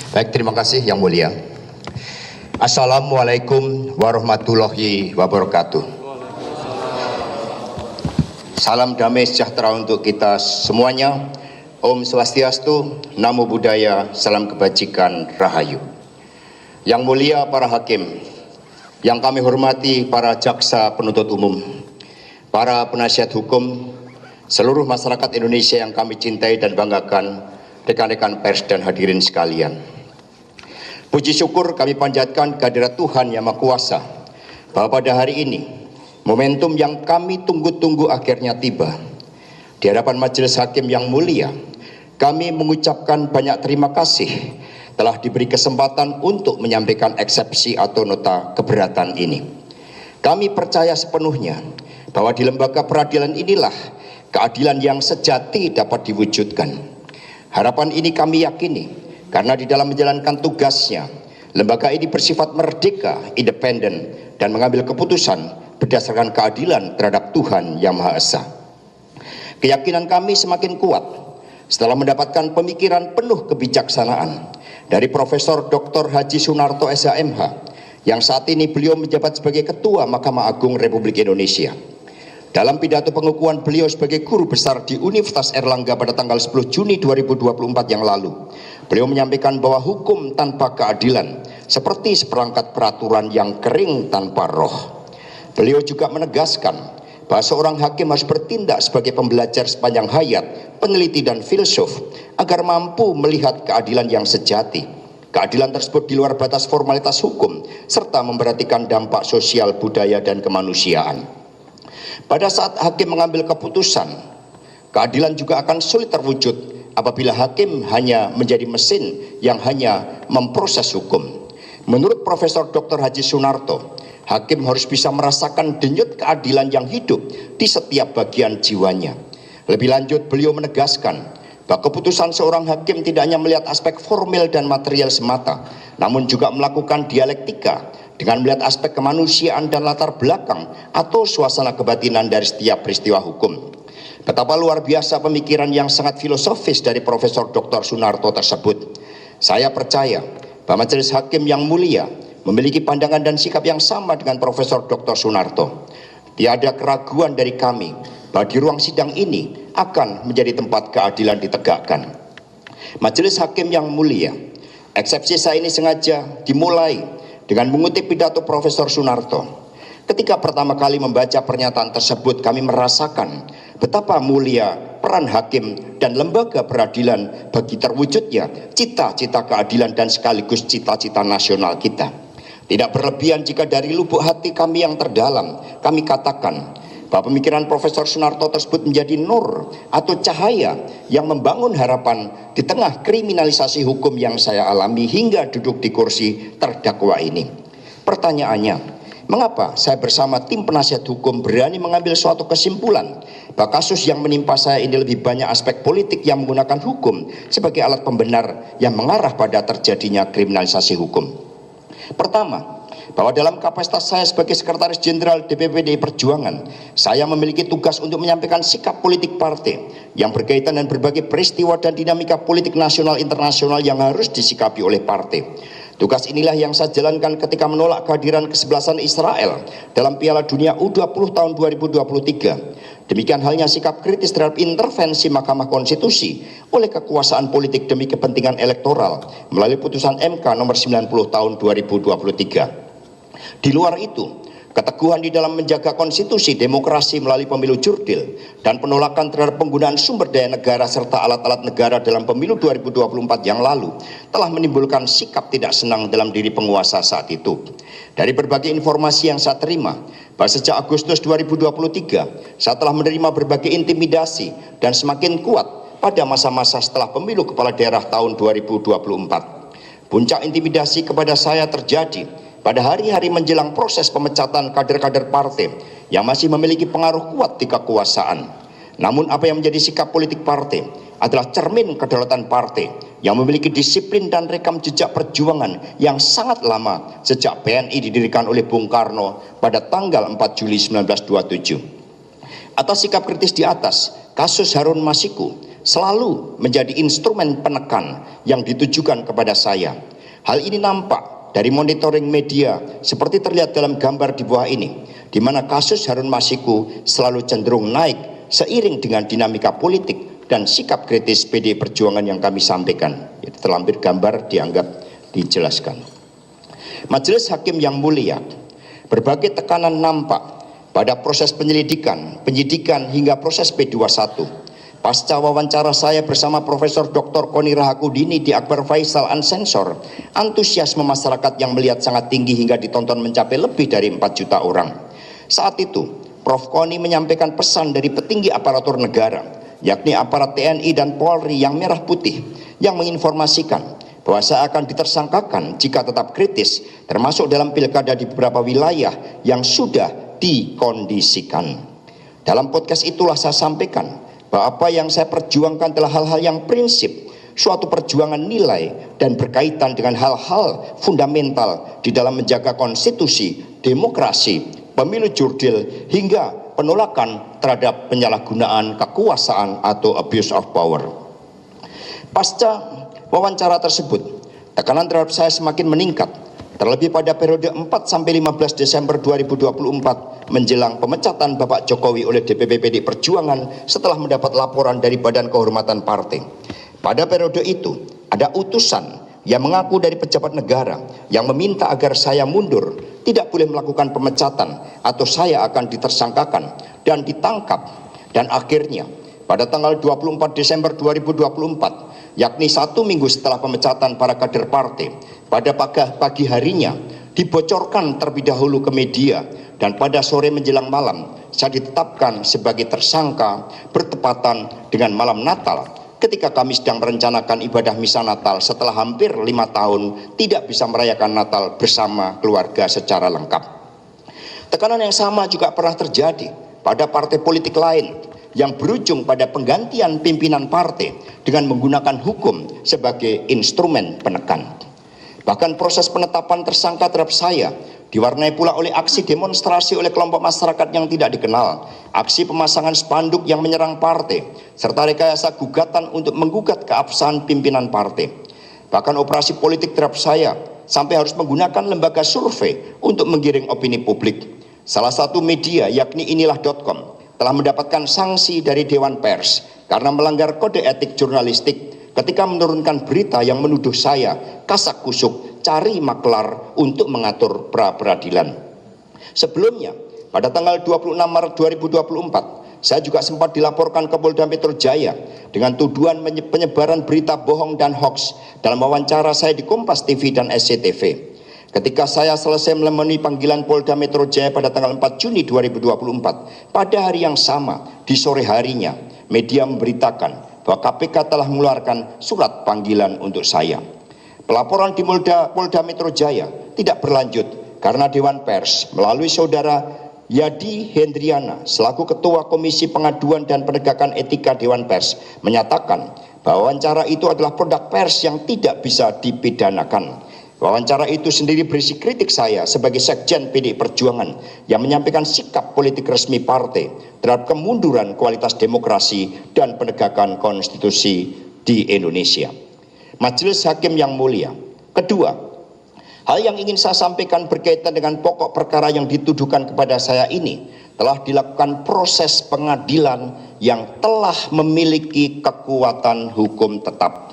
Baik, terima kasih Yang Mulia. Assalamualaikum warahmatullahi wabarakatuh. Salam damai sejahtera untuk kita semuanya. Om Swastiastu, Namo Buddhaya, salam kebajikan, Rahayu. Yang Mulia para hakim, yang kami hormati para jaksa penuntut umum, para penasihat hukum, seluruh masyarakat Indonesia yang kami cintai dan banggakan, rekan-rekan pers dan hadirin sekalian. Puji syukur kami panjatkan kehadirat Tuhan Yang Maha Kuasa bahwa pada hari ini momentum yang kami tunggu-tunggu akhirnya tiba. Di hadapan majelis hakim yang mulia, kami mengucapkan banyak terima kasih telah diberi kesempatan untuk menyampaikan eksepsi atau nota keberatan ini. Kami percaya sepenuhnya bahwa di lembaga peradilan inilah keadilan yang sejati dapat diwujudkan. Harapan ini kami yakini karena di dalam menjalankan tugasnya, lembaga ini bersifat merdeka, independen, dan mengambil keputusan berdasarkan keadilan terhadap Tuhan Yang Maha Esa. Keyakinan kami semakin kuat setelah mendapatkan pemikiran penuh kebijaksanaan dari Profesor Dr. Haji Sunarto SHMH, yang saat ini beliau menjabat sebagai Ketua Mahkamah Agung Republik Indonesia. Dalam pidato pengukuhan beliau sebagai guru besar di Universitas Airlangga pada tanggal 10 Juni 2024 yang lalu, beliau menyampaikan bahwa hukum tanpa keadilan seperti seperangkat peraturan yang kering tanpa roh. Beliau juga menegaskan bahwa seorang hakim harus bertindak sebagai pembelajar sepanjang hayat, peneliti dan filsuf agar mampu melihat keadilan yang sejati. Keadilan tersebut di luar batas formalitas hukum serta memperhatikan dampak sosial, budaya dan kemanusiaan. Pada saat hakim mengambil keputusan, keadilan juga akan sulit terwujud apabila hakim hanya menjadi mesin yang hanya memproses hukum. Menurut Profesor Dr. Haji Sunarto, hakim harus bisa merasakan denyut keadilan yang hidup di setiap bagian jiwanya. Lebih lanjut, beliau menegaskan bahwa keputusan seorang hakim tidak hanya melihat aspek formil dan material semata, namun juga melakukan dialektika dengan melihat aspek kemanusiaan dan latar belakang atau suasana kebatinan dari setiap peristiwa hukum. Betapa luar biasa pemikiran yang sangat filosofis dari Profesor Dr. Sunarto tersebut. Saya percaya bahwa majelis hakim yang mulia memiliki pandangan dan sikap yang sama dengan Profesor Dr. Sunarto. Tiada keraguan dari kami bahwa di ruang sidang ini akan menjadi tempat keadilan ditegakkan. Majelis hakim yang mulia, eksepsi saya ini sengaja dimulai dengan mengutip pidato Profesor Sunarto. Ketika pertama kali membaca pernyataan tersebut, kami merasakan betapa mulia peran hakim dan lembaga peradilan bagi terwujudnya cita-cita keadilan dan sekaligus cita-cita nasional kita. Tidak berlebihan jika dari lubuk hati kami yang terdalam, kami katakan bahwa pemikiran Profesor Sunarto tersebut menjadi nur atau cahaya yang membangun harapan di tengah kriminalisasi hukum yang saya alami hingga duduk di kursi terdakwa ini. Pertanyaannya, mengapa saya bersama tim penasihat hukum berani mengambil suatu kesimpulan bahwa kasus yang menimpa saya ini lebih banyak aspek politik yang menggunakan hukum sebagai alat pembenar yang mengarah pada terjadinya kriminalisasi hukum? Pertama, bahwa dalam kapasitas saya sebagai Sekretaris Jenderal DPP PDI Perjuangan, saya memiliki tugas untuk menyampaikan sikap politik partai yang berkaitan dengan berbagai peristiwa dan dinamika politik nasional internasional yang harus disikapi oleh partai. Tugas inilah yang saya jalankan ketika menolak kehadiran kesebelasan Israel dalam Piala Dunia U20 tahun 2023. Demikian halnya sikap kritis terhadap intervensi Mahkamah Konstitusi oleh kekuasaan politik demi kepentingan elektoral melalui putusan MK nomor 90 tahun 2023. Di luar itu, keteguhan di dalam menjaga konstitusi, demokrasi melalui pemilu jurdil, dan penolakan terhadap penggunaan sumber daya negara serta alat-alat negara dalam pemilu 2024 yang lalu telah menimbulkan sikap tidak senang dalam diri penguasa saat itu. Dari berbagai informasi yang saya terima, bahwa sejak Agustus 2023, saya telah menerima berbagai intimidasi dan semakin kuat pada masa-masa setelah pemilu kepala daerah tahun 2024. Puncak intimidasi kepada saya terjadi pada hari-hari menjelang proses pemecatan kader-kader partai yang masih memiliki pengaruh kuat di kekuasaan. Namun apa yang menjadi sikap politik partai adalah cermin kedaulatan partai yang memiliki disiplin dan rekam jejak perjuangan yang sangat lama sejak PNI didirikan oleh Bung Karno pada tanggal 4 Juli 1927. Atas sikap kritis di atas, kasus Harun Masiku, selalu menjadi instrumen penekan yang ditujukan kepada saya. Hal ini nampak dari monitoring media seperti terlihat dalam gambar di bawah ini, di mana kasus Harun Masiku selalu cenderung naik seiring dengan dinamika politik dan sikap kritis PDI Perjuangan yang kami sampaikan. Terlampir gambar dianggap dijelaskan. Majelis Hakim yang mulia, berbagai tekanan nampak pada proses penyelidikan, penyidikan hingga proses P21. Pasca wawancara saya bersama Profesor Dr. Koni Rahakundini di Akbar Faisal Unsensor, antusiasme masyarakat yang melihat sangat tinggi hingga ditonton mencapai lebih dari 4 juta orang. Saat itu, Prof. Koni menyampaikan pesan dari petinggi aparatur negara, yakni aparat TNI dan Polri yang merah putih, yang menginformasikan bahwa saya akan ditersangkakan jika tetap kritis, termasuk dalam pilkada di beberapa wilayah yang sudah dikondisikan. Dalam podcast itulah saya sampaikan bahwa apa yang saya perjuangkan adalah hal-hal yang prinsip, suatu perjuangan nilai dan berkaitan dengan hal-hal fundamental di dalam menjaga konstitusi, demokrasi, pemilu jurdil, hingga penolakan terhadap penyalahgunaan kekuasaan atau abuse of power. Pasca wawancara tersebut, tekanan terhadap saya semakin meningkat, terlebih pada periode 4-15 Desember 2024 menjelang pemecatan Bapak Jokowi oleh DPP PDI Perjuangan setelah mendapat laporan dari Badan Kehormatan Partai. Pada periode itu, ada utusan yang mengaku dari pejabat negara yang meminta agar saya mundur, tidak boleh melakukan pemecatan atau saya akan ditersangkakan dan ditangkap. Dan akhirnya pada tanggal 24 Desember 2024, yakni 1 minggu setelah pemecatan para kader partai, pada pagi harinya dibocorkan terlebih dahulu ke media, dan pada sore menjelang malam saya ditetapkan sebagai tersangka bertepatan dengan malam Natal, ketika kami sedang merencanakan ibadah misa Natal setelah hampir 5 tahun tidak bisa merayakan Natal bersama keluarga secara lengkap. Tekanan yang sama juga pernah terjadi pada partai politik lain yang berujung pada penggantian pimpinan partai dengan menggunakan hukum sebagai instrumen penekan. Bahkan proses penetapan tersangka terhadap saya diwarnai pula oleh aksi demonstrasi oleh kelompok masyarakat yang tidak dikenal, aksi pemasangan spanduk yang menyerang partai, serta rekayasa gugatan untuk menggugat keabsahan pimpinan partai. Bahkan operasi politik terhadap saya sampai harus menggunakan lembaga survei untuk menggiring opini publik. Salah satu media, yakni inilah.com, telah mendapatkan sanksi dari Dewan Pers karena melanggar kode etik jurnalistik ketika menurunkan berita yang menuduh saya kasak kusuk cari maklar untuk mengatur pra-peradilan. Sebelumnya, pada tanggal 26 Maret 2024, saya juga sempat dilaporkan ke Polda Metro Jaya dengan tuduhan penyebaran berita bohong dan hoaks dalam wawancara saya di Kompas TV dan SCTV. Ketika saya selesai memenuhi panggilan Polda Metro Jaya pada tanggal 4 Juni 2024, pada hari yang sama, di sore harinya, media memberitakan bahwa KPK telah mengeluarkan surat panggilan untuk saya. Pelaporan di Polda Metro Jaya tidak berlanjut karena Dewan Pers melalui saudara Yadi Hendriana selaku Ketua Komisi Pengaduan dan Penegakan Etika Dewan Pers menyatakan bahwa wawancara itu adalah produk pers yang tidak bisa dipidanakan. Wawancara itu sendiri berisi kritik saya sebagai Sekjen PDI Perjuangan yang menyampaikan sikap politik resmi partai terhadap kemunduran kualitas demokrasi dan penegakan konstitusi di Indonesia. Majelis Hakim yang mulia, kedua, hal yang ingin saya sampaikan berkaitan dengan pokok perkara yang dituduhkan kepada saya ini telah dilakukan proses pengadilan yang telah memiliki kekuatan hukum tetap.